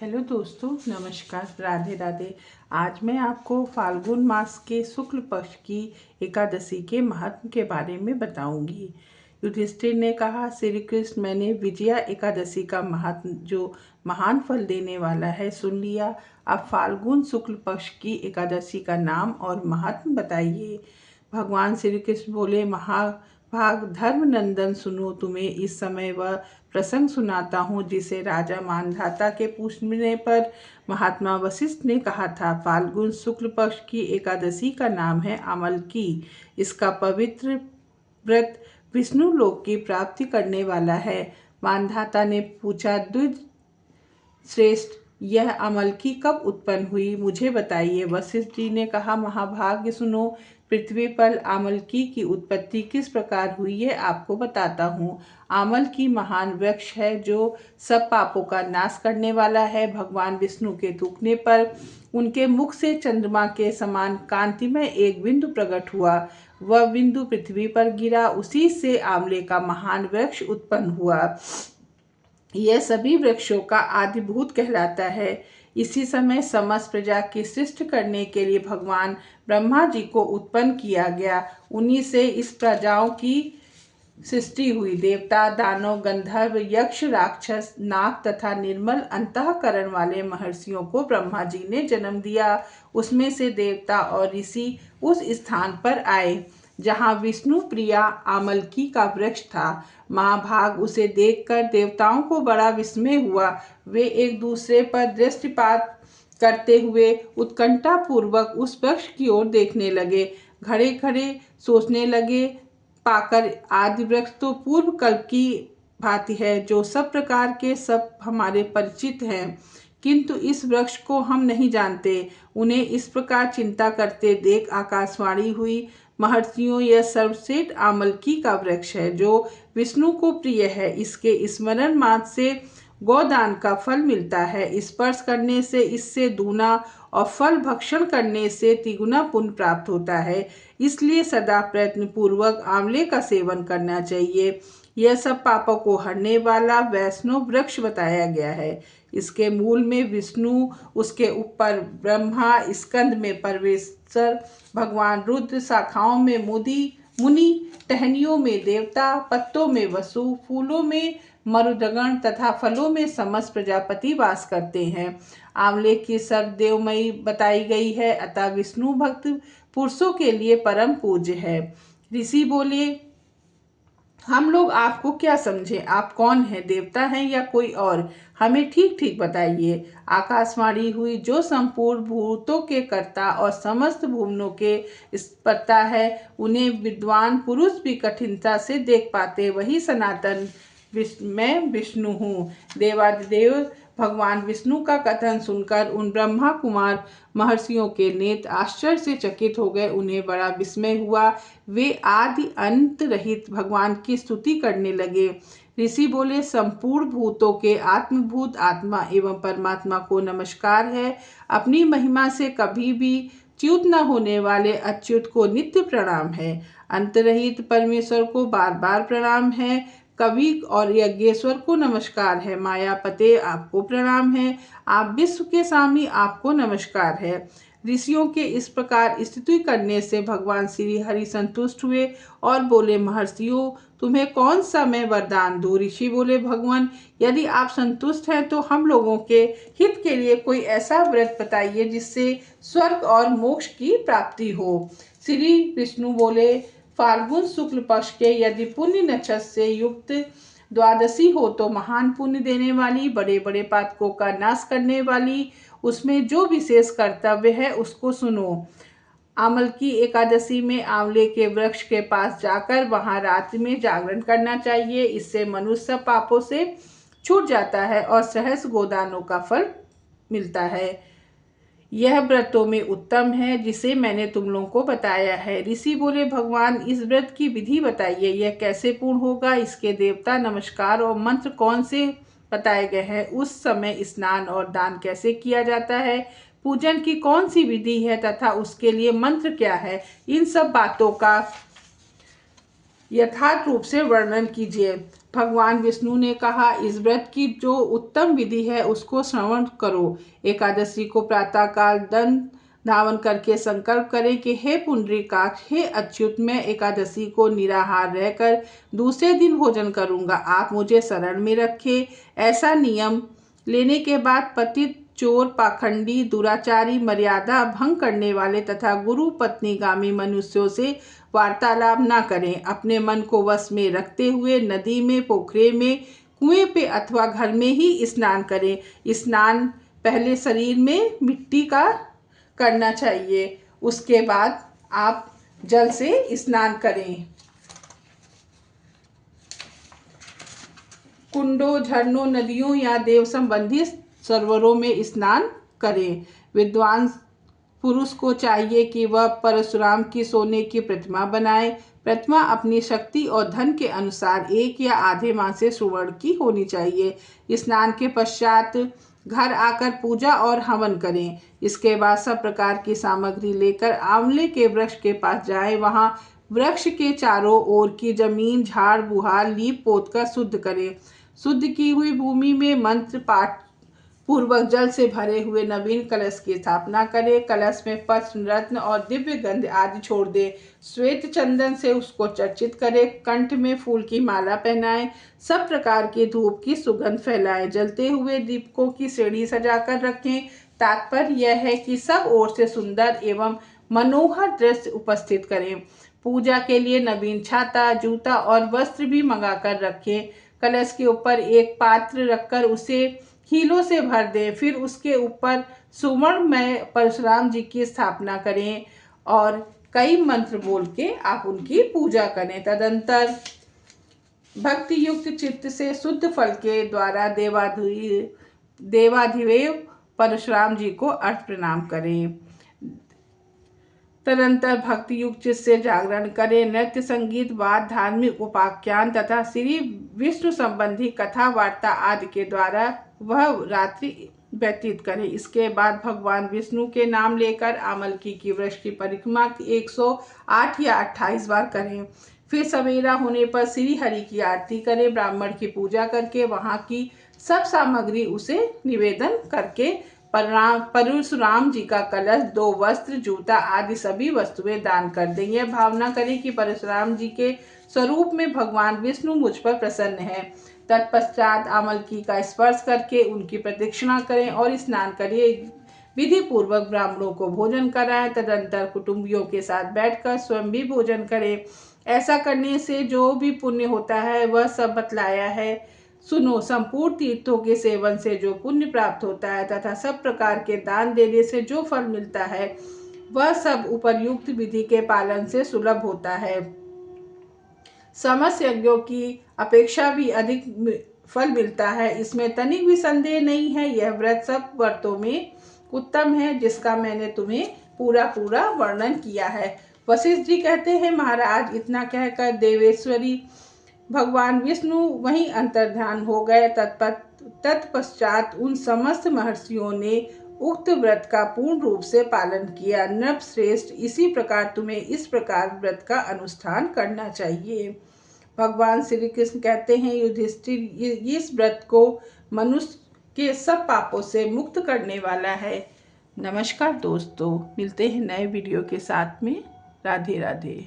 Hello दोस्तों, नमस्कार, राधे राधे। आज मैं आपको फाल्गुन मास के शुक्ल पक्ष की एकादशी के महत्व के बारे में बताऊंगी। युधिष्ठिर ने कहा, श्री कृष्ण, मैंने विजया एकादशी का महत्व, जो महान फल देने वाला है, सुन लिया। अब फाल्गुन शुक्ल पक्ष की एकादशी का नाम और महत्व बताइए। भगवान श्री कृष्ण बोले, महाभाग धर्मनंदन, सुनो, तुम्हें इस समय वह प्रसंग सुनाता हूँ जिसे राजा मानधाता के पूछने पर महात्मा वशिष्ठ ने कहा था। फाल्गुन शुक्ल पक्ष की एकादशी का नाम है अमलकी। इसका पवित्र व्रत विष्णु लोक की प्राप्ति करने वाला है। मानधाता ने पूछा, द्विज श्रेष्ठ, यह अमलकी कब उत्पन्न हुई, मुझे बताइए। वशिष्ठ जी ने कहा, महाभाग्य, सुनो, पृथ्वी पर आमलकी की उत्पत्ति किस प्रकार हुई है आपको बताता हूँ। आमलकी महान वृक्ष है जो सब पापों का नाश करने वाला है। भगवान विष्णु के थूकने पर उनके मुख से चंद्रमा के समान कांतिमय एक बिंदु प्रकट हुआ। वह बिंदु पृथ्वी पर गिरा। उसी से आंवले का महान वृक्ष उत्पन्न हुआ। यह सभी वृक्षों का आदिभूत कहलाता है। इसी समय समस्त प्रजा की सृष्टि करने के लिए भगवान ब्रह्मा जी को उत्पन्न किया गया। उन्हीं से इस प्रजाओं की सृष्टि हुई। देवता, दानव, गंधर्व, यक्ष, राक्षस, नाग तथा निर्मल अंतःकरण वाले महर्षियों को ब्रह्मा जी ने जन्म दिया। उसमें से देवता और ऋषि उस स्थान पर आए जहाँ विष्णु प्रिया आमलकी का वृक्ष था। महाभाग, उसे देखकर देवताओं को बड़ा विस्मय हुआ। वे एक दूसरे पर दृष्टिपात करते हुए उत्कंठा पूर्वक उस वृक्ष की ओर देखने लगे। खड़े खड़े सोचने लगे, पाकर आदि वृक्ष तो पूर्व कल्प की भांति है, जो सब प्रकार के सब हमारे परिचित हैं, किंतु इस वृक्ष को हम नहीं जानते। उन्हें इस प्रकार चिंता करते देख आकाशवाणी हुई, महर्षियों, यह सर्वश्रेष्ठ आमलकी का वृक्ष है जो विष्णु को प्रिय है। इसके स्मरण मात्र से गोदान का फल मिलता है। स्पर्श करने से इससे दूना और फल भक्षण करने से तिगुना पुण्य प्राप्त होता है। इसलिए सदा प्रयत्न पूर्वक आंवले का सेवन करना चाहिए। यह सब पापों को हरने वाला वैष्णव वृक्ष बताया गया है। इसके मूल में विष्णु, उसके ऊपर ब्रह्मा, स्कंद में परमेश्वर भगवान रुद्र, शाखाओं में मुनि, टहनियों में देवता, पत्तों में वसु, फूलों में मरुदगण तथा फलों में समस्त प्रजापति वास करते हैं। आंवले की सर्वदेवमयी बताई गई है, अतः विष्णु भक्त पुरुषों के लिए परम पूज्य है। ऋषि बोले, हम लोग आपको क्या समझे, आप कौन हैं, देवता हैं या कोई और, हमें ठीक ठीक बताइए। आकाशवाणी हुई, जो संपूर्ण भूतों के कर्ता और समस्त भुवनों के स्पर्ता है, उन्हें विद्वान पुरुष भी कठिनता से देख पाते, वही सनातन मैं विष्णु हूँ। देवादिदेव भगवान विष्णु का कथन सुनकर उन ब्रह्मा कुमार महर्षियों के नेत्र आश्चर्य से चकित हो गए। उन्हें बड़ा विस्मय हुआ। वे आदि अंत रहित भगवान की स्तुति करने लगे। ऋषि बोले, संपूर्ण भूतों के आत्मभूत आत्मा एवं परमात्मा को नमस्कार है। अपनी महिमा से कभी भी च्युत न होने वाले अच्युत को नित्य प्रणाम है। अंतरहित परमेश्वर को बार बार प्रणाम है। कवि और यज्ञेश्वर को नमस्कार है। मायापते, आपको प्रणाम है। आप विश्व के स्वामी, आपको नमस्कार है। ऋषियों के इस प्रकार स्तुति करने से भगवान श्री हरि संतुष्ट हुए और बोले, महर्षियों, तुम्हें कौन सा मैं वरदान दूं। ऋषि बोले, भगवान, यदि आप संतुष्ट हैं तो हम लोगों के हित के लिए कोई ऐसा व्रत बताइए जिससे स्वर्ग और मोक्ष की प्राप्ति हो। श्री विष्णु बोले, फाल्गुन शुक्ल पक्ष के यदि पुण्य नक्षत्र से युक्त द्वादशी हो तो महान पुण्य देने वाली, बड़े बड़े पातकों का नाश करने वाली, उसमें जो विशेष कर्तव्य है उसको सुनो। आमलकी एकादशी में आंवले के वृक्ष के पास जाकर वहां रात्रि में जागरण करना चाहिए। इससे मनुष्य पापों से छूट जाता है और सहस्र गोदानों का फल मिलता है। यह व्रतों में उत्तम है जिसे मैंने तुम लोगों को बताया है। ऋषि बोले, भगवान, इस व्रत की विधि बताइए, यह कैसे पूर्ण होगा, इसके देवता, नमस्कार और मंत्र कौन से बताए गए हैं, उस समय स्नान और दान कैसे किया जाता है, पूजन की कौन सी विधि है तथा उसके लिए मंत्र क्या है, इन सब बातों का यथार्थ रूप से वर्णन कीजिए। भगवान विष्णु ने कहा, इस व्रत की जो उत्तम विधि है उसको श्रवण करो। एकादशी को प्रातःकाल दंड धावन करके संकल्प करें कि हे पुंडरीकाक्ष, हे अच्युत, मैं एकादशी को निराहार रहकर दूसरे दिन भोजन करूंगा, आप मुझे शरण में रखें। ऐसा नियम लेने के बाद पतित, चोर, पाखंडी, दुराचारी, मर्यादा भंग करने वाले तथा गुरु पत्नीगामी मनुष्यों से वार्तालाप न करें। अपने मन को वश में रखते हुए नदी में, पोखरे में, कुएं पे अथवा घर में ही स्नान करें। स्नान पहले शरीर में मिट्टी का करना चाहिए, उसके बाद आप जल से स्नान करें। कुंडों, झरनों, नदियों या देव संबंधी सरोवरों में स्नान करें। विद्वान पुरुष को चाहिए कि वह परशुराम की सोने की प्रतिमा बनाए। प्रतिमा अपनी शक्ति और धन के अनुसार 1 या आधे माह से स्वर्ण की होनी चाहिए। स्नान के पश्चात घर आकर पूजा और हवन करें। इसके बाद सब प्रकार की सामग्री लेकर आंवले के वृक्ष के पास जाएं। वहां वृक्ष के चारों ओर की जमीन झाड़ बुहार लीप पोत कर शुद्ध करें। शुद्ध की हुई भूमि में मंत्र पाठ पूर्वक जल से भरे हुए नवीन कलश की स्थापना करें। कलश में पत्र, रत्न और दिव्य गंध आदि छोड़ दें। श्वेत चंदन से उसको चर्चित करें। कंठ में फूल की माला पहनाएं। सब प्रकार की धूप की सुगंध फैलाएं। जलते हुए दीपकों की श्रेणी सजाकर रखें। तात्पर्य यह है कि सब ओर से सुंदर एवं मनोहर दृश्य उपस्थित करें। पूजा के लिए नवीन छाता, जूता और वस्त्र भी मंगाकर रखें। कलश के ऊपर एक पात्र रखकर उसे हीलों से भर दें। फिर उसके ऊपर सुवर्णमय परशुराम जी की स्थापना करें और कई मंत्र बोल के आप उनकी पूजा करें। तदंतर भक्ति युक्त चित्त से शुद्ध फल के द्वारा देवाधिदेव परशुराम जी को अर्घ्य प्रणाम करें। तदंतर भक्ति युक्त चित्त से जागरण करें। नृत्य, संगीत, वाद, धार्मिक उपाख्यान तथा श्री विष्णु संबंधी कथा वार्ता आदि के द्वारा वह रात्रि व्यतीत करें। इसके बाद भगवान विष्णु के नाम लेकर आमलकी की वृक्ष की परिक्रमा 108 या 28 बार करें। फिर सवेरा होने पर श्री हरि की आरती करें। ब्राह्मण की पूजा करके वहाँ की सब सामग्री उसे निवेदन करके परशुराम जी का कलश, 2 वस्त्र, जूता आदि सभी वस्तुएं दान कर दें। यह भावना करें कि परशुराम जी के स्वरूप में भगवान विष्णु मुझ पर प्रसन्न है। तत्पश्चात आमलकी का स्पर्श करके उनकी प्रदक्षिणा करें और स्नान करें। विधि पूर्वक ब्राह्मणों को भोजन कराएं। तदंतर कुटुंबियों के साथ बैठकर स्वयं भी भोजन करें। ऐसा करने से जो भी पुण्य होता है वह सब बतलाया है। सुनो, संपूर्ण तीर्थों के सेवन से जो पुण्य प्राप्त होता है तथा सब प्रकार के दान देने से जो फल मिलता है वह सब उपर्युक्त विधि के पालन से सुलभ होता है। समस्त यज्ञों की अपेक्षा भी अधिक फल मिलता है, इसमें तनिक भी संदेह नहीं है। यह व्रत सब व्रतों में उत्तम है जिसका मैंने तुम्हें पूरा वर्णन किया है। वशिष्ठ जी कहते हैं, महाराज, इतना कहकर देवेश्वरी भगवान विष्णु वहीं अंतर्ध्यान हो गए। तत्पश्चात उन समस्त महर्षियों ने उक्त व्रत का पूर्ण रूप से पालन किया। नृप श्रेष्ठ, इसी प्रकार तुम्हें इस प्रकार व्रत का अनुष्ठान करना चाहिए। भगवान श्री कृष्ण कहते हैं, युधिष्ठिर, इस व्रत को मनुष्य के सब पापों से मुक्त करने वाला है। नमस्कार दोस्तों, मिलते हैं नए वीडियो के साथ में। राधे राधे।